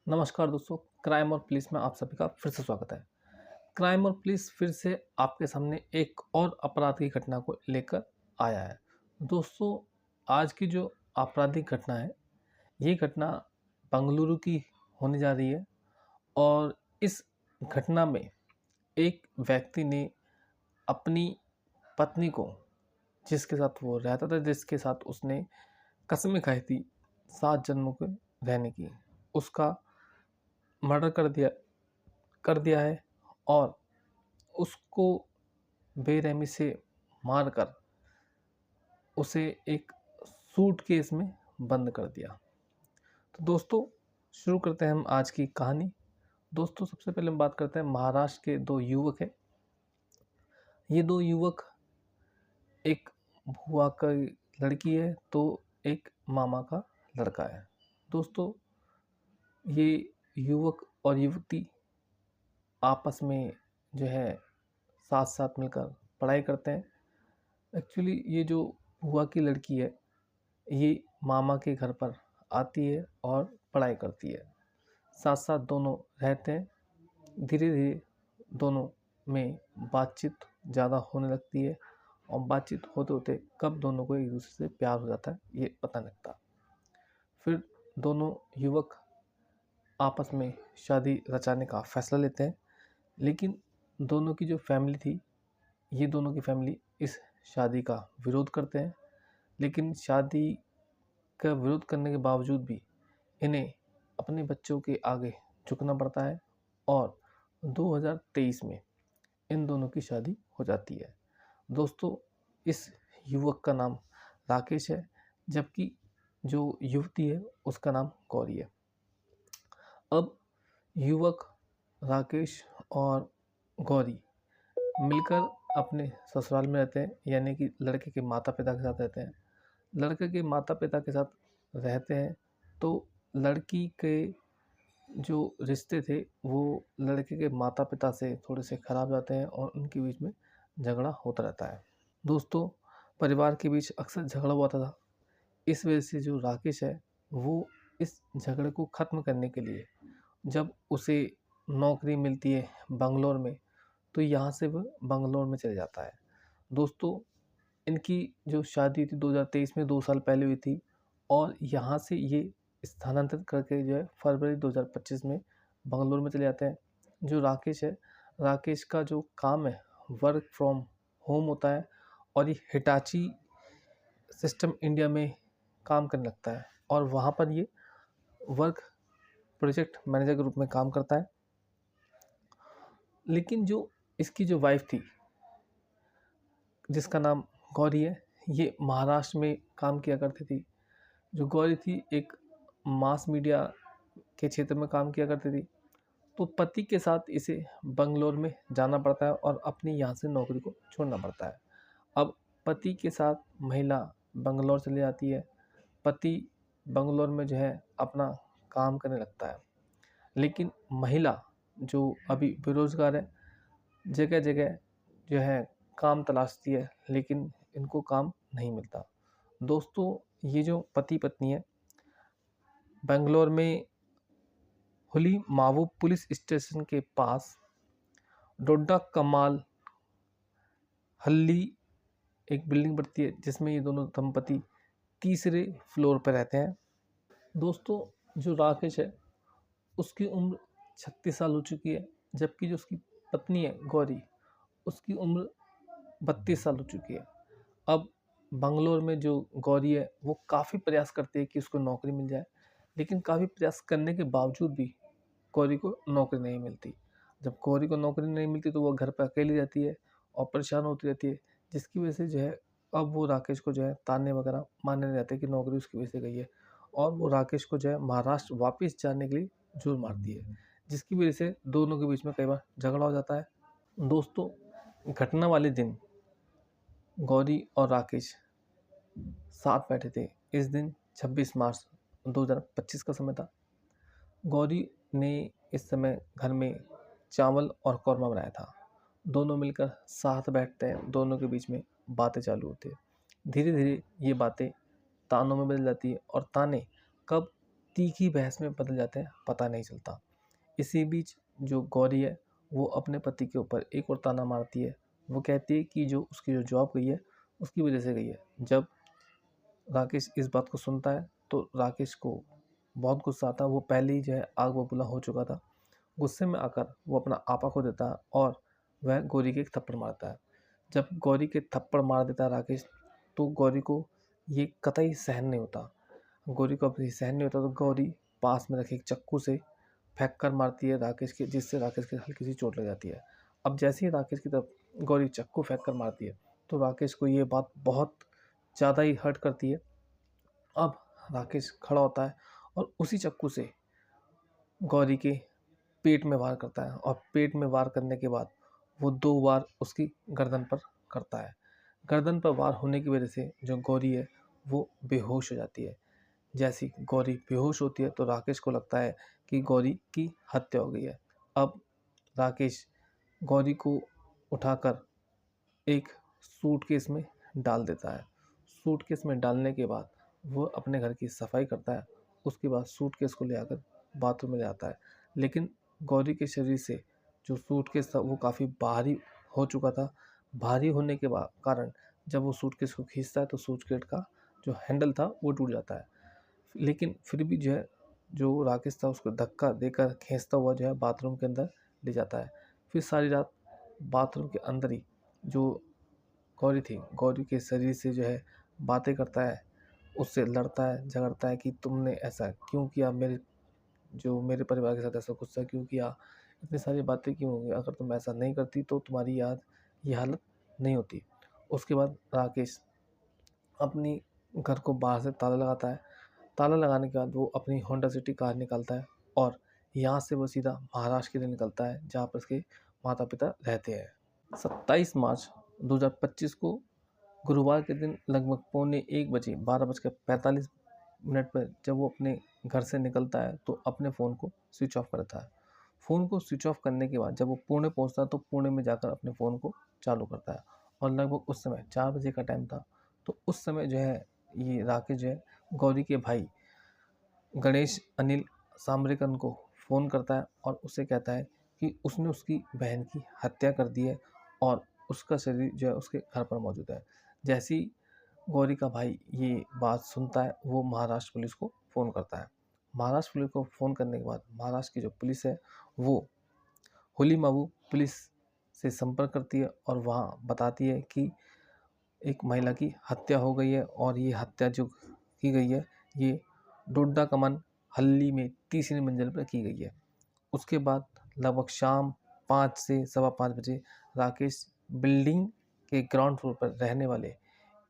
नमस्कार दोस्तों, क्राइम और पुलिस में आप सभी का फिर से स्वागत है। क्राइम और पुलिस फिर से आपके सामने एक और अपराध की घटना को लेकर आया है। दोस्तों, आज की जो आपराधिक घटना है, ये घटना बंगलुरु की होने जा रही है और इस घटना में एक व्यक्ति ने अपनी पत्नी को, जिसके साथ वो रहता था, जिसके साथ उसने कसमें खाई थी 7 जन्मों के रहने की, उसका मर्डर कर दिया है और उसको बेरहमी से मारकर उसे एक सूटकेस में बंद कर दिया। तो दोस्तों, शुरू करते हैं हम आज की कहानी। दोस्तों, सबसे पहले हम बात करते हैं महाराष्ट्र के 2 युवक हैं। ये 2 युवक, एक बुआ का लड़की है तो एक मामा का लड़का है। दोस्तों, ये युवक और युवती आपस में जो है साथ साथ मिलकर पढ़ाई करते हैं। एक्चुअली ये जो बुआ की लड़की है, ये मामा के घर पर आती है और पढ़ाई करती है। साथ साथ दोनों रहते हैं। धीरे धीरे दोनों में बातचीत ज़्यादा होने लगती है और बातचीत होते होते कब दोनों को एक दूसरे से प्यार हो जाता है ये पता नहीं लगता। फिर दोनों युवक आपस में शादी रचाने का फैसला लेते हैं, लेकिन दोनों की जो फैमिली थी, ये दोनों की फैमिली इस शादी का विरोध करते हैं। लेकिन शादी का विरोध करने के बावजूद भी इन्हें अपने बच्चों के आगे झुकना पड़ता है और 2023 में इन दोनों की शादी हो जाती है। दोस्तों, इस युवक का नाम राकेश है, जबकि जो युवती है उसका नाम गौरी है। अब युवक राकेश और गौरी मिलकर अपने ससुराल में रहते हैं, यानी कि लड़के के माता पिता के साथ रहते हैं। लड़के के माता पिता के साथ रहते हैं तो लड़की के जो रिश्ते थे वो लड़के के माता पिता से थोड़े से खराब जाते हैं और उनके बीच में झगड़ा होता रहता है। दोस्तों, परिवार के बीच अक्सर झगड़ा हुआ था। इस वजह से जो राकेश है, वो इस झगड़े को ख़त्म करने के लिए जब उसे नौकरी मिलती है बंगलोर में, तो यहाँ से वह बंगलोर में चले जाता है। दोस्तों, इनकी जो शादी थी 2023 में 2 साल पहले हुई थी और यहाँ से ये स्थानांतरित करके जो है फरवरी 2025 में बंगलोर में चले जाते हैं। जो राकेश है, राकेश का जो काम है वर्क फ्रॉम होम होता है और ये हिटाची सिस्टम इंडिया में काम करने लगता है और वहाँ पर ये वर्क प्रोजेक्ट मैनेजर के रूप में काम करता है। लेकिन जो इसकी जो वाइफ थी, जिसका नाम गौरी है, ये महाराष्ट्र में काम किया करती थी। जो गौरी थी एक मास मीडिया के क्षेत्र में काम किया करती थी। तो पति के साथ इसे बंगलोर में जाना पड़ता है और अपनी यहाँ से नौकरी को छोड़ना पड़ता है। अब पति के साथ महिला बंगलोर चली जाती है। पति बंगलोर में जो है अपना काम करने लगता है, लेकिन महिला जो अभी बेरोजगार है, जगह जगह जो है काम तलाशती है, लेकिन इनको काम नहीं मिलता। दोस्तों, ये जो पति पत्नी है, बेंगलोर में हुली मावू पुलिस स्टेशन के पास डोड्डा कमाल हल्ली एक बिल्डिंग पड़ती है, जिसमें ये दोनों दंपति तीसरे फ्लोर पर रहते हैं। दोस्तों, जो राकेश है उसकी उम्र 36 साल हो चुकी है, जबकि जो उसकी पत्नी है गौरी, उसकी उम्र 32 साल हो चुकी है। अब बंगलोर में जो गौरी है वो काफ़ी प्रयास करती है कि उसको नौकरी मिल जाए, लेकिन काफ़ी प्रयास करने के बावजूद भी गौरी को नौकरी नहीं मिलती। जब गौरी को नौकरी नहीं मिलती तो वो घर पर अकेली रहती है और परेशान होती रहती है, जिसकी वजह से जो है अब वो राकेश को जो है ताने वगैरह मारने लग जाते हैं कि नौकरी उसकी वजह से गई है और वो राकेश को जो है महाराष्ट्र वापस जाने के लिए जोर मारती है, जिसकी वजह से दोनों के बीच में कई बार झगड़ा हो जाता है। दोस्तों, घटना वाले दिन गौरी और राकेश साथ बैठे थे। इस दिन 26 मार्च 2025 का समय था। गौरी ने इस समय घर में चावल और कौरमा बनाया था। दोनों मिलकर साथ बैठते हैं, दोनों के बीच में बातें चालू होती है। धीरे धीरे ये बातें तानों में बदल जाती है और ताने कब तीखी बहस में बदल जाते हैं, पता नहीं चलता। इसी बीच जो गौरी है वो अपने पति के ऊपर एक और ताना मारती है। वो कहती है कि जो उसकी जो जॉब गई है उसकी वजह से गई है। जब राकेश इस बात को सुनता है तो राकेश को बहुत गुस्सा आता है। वो पहले ही जो है आग बबूला हो चुका था। गुस्से में आकर वो अपना आपा खो देता है और वह गौरी के एक थप्पड़ मारता है। जब गौरी के थप्पड़ मार देता है राकेश, तो गौरी को ये कतई सहन नहीं होता। गौरी को अब ये सहन नहीं होता तो गौरी पास में रखे एक चाकू से फेंक कर मारती है राकेश के, जिससे राकेश के हल्की सी चोट लग जाती है। अब जैसे ही राकेश की तरफ गौरी चाकू फेंक कर मारती है तो राकेश को ये बात बहुत ज़्यादा ही हर्ट करती है। अब राकेश खड़ा होता है और उसी चाकू से गौरी के पेट में वार करता है और पेट में वार करने के बाद वो 2 बार उसकी गर्दन पर करता है। गर्दन पर वार होने की वजह से जो गौरी है वो बेहोश हो जाती है। जैसी गौरी बेहोश होती है तो राकेश को लगता है कि गौरी की हत्या हो गई है। अब राकेश गौरी को उठाकर एक सूटकेस में डाल देता है। सूटकेस में डालने के बाद वो अपने घर की सफाई करता है। उसके बाद सूटकेस को ले आकर बाथरूम में ले आता है। लेकिन गौरी के शरीर से जो सूटकेस था वो काफ़ी भारी हो चुका था। भारी होने के कारण जब वो सूटकेस को खींचता है तो सूटकेस का जो हैंडल था वो टूट जाता है। लेकिन फिर भी जो है जो राकेश था उसको धक्का देकर खींचता हुआ जो है बाथरूम के अंदर ले जाता है। फिर सारी रात बाथरूम के अंदर ही जो गौरी थी, गौरी के शरीर से जो है बातें करता है, उससे लड़ता है, झगड़ता है कि तुमने ऐसा क्यों किया, मेरे परिवार के साथ ऐसा गुस्सा क्यों किया, इतनी सारी बातें क्यों हो गई, अगर तुम ऐसा नहीं करती तो तुम्हारी ये हालत नहीं होती। उसके बाद राकेश अपनी घर को बाहर से ताला लगाता है। ताला लगाने के बाद वो अपनी होंडा सिटी कार निकालता है और यहाँ से वो सीधा महाराष्ट्र के लिए निकलता है जहाँ पर उसके माता पिता रहते हैं। 27 मार्च 2025 को गुरुवार के दिन लगभग पौने 1 बजे 12:45 पर जब वो अपने घर से निकलता है तो अपने फ़ोन को स्विच ऑफ करता है। फ़ोन को स्विच ऑफ करने के बाद जब वो पुणे पहुंचता है तो पुणे में जाकर अपने फ़ोन को चालू करता है और लगभग उस समय 4 बजे का टाइम था। तो उस समय जो है ये राकेश जो है गौरी के भाई गणेश अनिल सांबरेकन को फ़ोन करता है और उससे कहता है कि उसने उसकी बहन की हत्या कर दी है और उसका शरीर जो है उसके घर पर मौजूद है। जैसे ही गौरी का भाई ये बात सुनता है वो महाराष्ट्र पुलिस को फ़ोन करता है। महाराष्ट्र पुलिस को फ़ोन करने के बाद महाराष्ट्र की जो पुलिस है वो हुलीमावू पुलिस से संपर्क करती है और वहाँ बताती है कि एक महिला की हत्या हो गई है और ये हत्या जो की गई है ये डोडा कमान हल्ली में तीसरी मंजिल पर की गई है। उसके बाद लगभग शाम 5 से सवा 5 बजे राकेश बिल्डिंग के ग्राउंड फ्लोर पर रहने वाले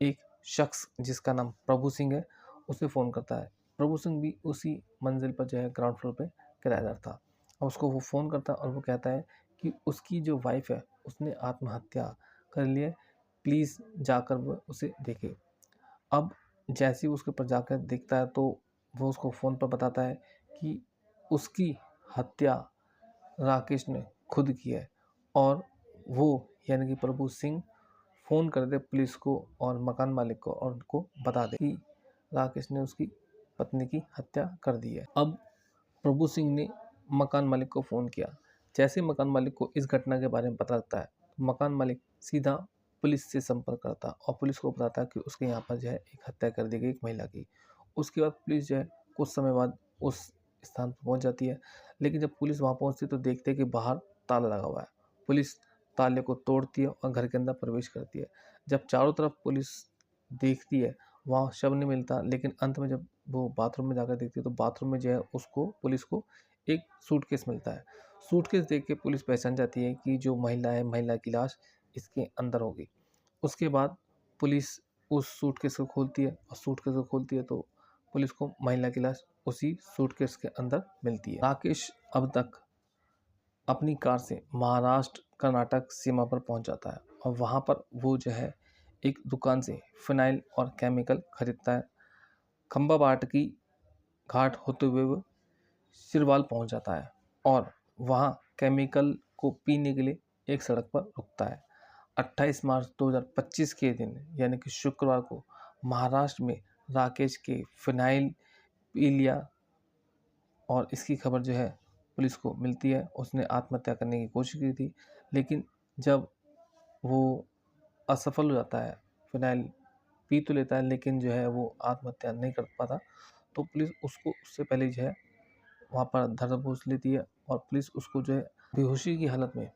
एक शख्स जिसका नाम प्रभु सिंह है उसे फ़ोन करता है। प्रभु सिंह भी उसी मंजिल पर जो है ग्राउंड फ्लोर पे किराएदार था और उसको वो फ़ोन करता है और वो कहता है कि उसकी जो वाइफ है उसने आत्महत्या कर ली है, प्लीज़ जाकर वो उसे देखे। अब जैसे ही उसके ऊपर जाकर देखता है तो वो उसको फ़ोन पर बताता है कि उसकी हत्या राकेश ने खुद की है और वो यानी कि प्रभु सिंह फ़ोन कर दे पुलिस को और मकान मालिक को और उनको बता दे कि राकेश ने उसकी पत्नी की हत्या कर दी है। अब प्रभु सिंह ने मकान मालिक को फ़ोन किया। जैसे मकान मालिक को इस घटना के बारे में पता लगता है तो मकान मालिक सीधा पुलिस से संपर्क करता और पुलिस को बताता है कि उसके यहाँ पर जो है एक हत्या कर दी गई एक महिला की। उसके बाद पुलिस जो है कुछ समय बाद उस स्थान पर पहुँच जाती है। लेकिन जब पुलिस वहाँ पहुँचती है तो देखते हैं कि बाहर ताला लगा हुआ है। पुलिस ताले को तोड़ती है और घर के अंदर प्रवेश करती है। जब चारों तरफ पुलिस देखती है वहाँ शव नहीं मिलता, लेकिन अंत में जब वो बाथरूम में जाकर देखती है तो बाथरूम में जो है उसको पुलिस को एक सूटकेस मिलता है। सूटकेस देख के पुलिस पहचान जाती है कि जो महिला है, महिला की लाश इसके अंदर होगी। उसके बाद पुलिस उस सूटकेस को खोलती है और सूटकेस को खोलती है तो पुलिस को महिला की लाश उसी सूटकेस के अंदर मिलती है। राकेश अब तक अपनी कार से महाराष्ट्र कर्नाटक सीमा पर पहुंच जाता है और वहां पर वो जो है एक दुकान से फिनाइल और केमिकल खरीदता है। खंबाबाट की घाट होते हुए वो सिरवाल पहुंच जाता है और वहां केमिकल को पीने के लिए एक सड़क पर रुकता है। 28 मार्च 2025 के दिन यानी कि शुक्रवार को महाराष्ट्र में राकेश के फिनाइल पी लिया और इसकी खबर जो है पुलिस को मिलती है। उसने आत्महत्या करने की कोशिश की थी, लेकिन जब वो असफल हो जाता है, फ़िनाइल पी तो लेता है लेकिन जो है वो आत्महत्या नहीं कर पाता, तो पुलिस उसको उससे पहले जो है वहाँ पर धर-दबोच लेती है और पुलिस उसको जो है बेहोशी की हालत में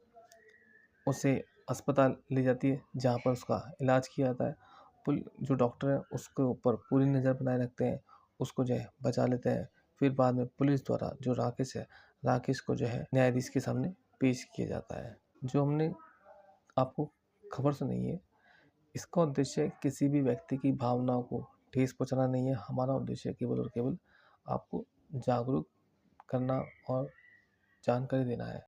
उसे अस्पताल ले जाती है, जहाँ पर उसका इलाज किया जाता है। जो डॉक्टर हैं उसके ऊपर पूरी नज़र बनाए रखते हैं, उसको जो है बचा लेते हैं। फिर बाद में पुलिस द्वारा जो राकेश है, राकेश को जो है न्यायाधीश के सामने पेश किया जाता है। जो हमने आपको खबर सुनाई है, इसका उद्देश्य किसी भी व्यक्ति की भावनाओं को ठेस पहुँचाना नहीं है। हमारा उद्देश्य केवल और केवल आपको जागरूक करना और जानकारी देना है।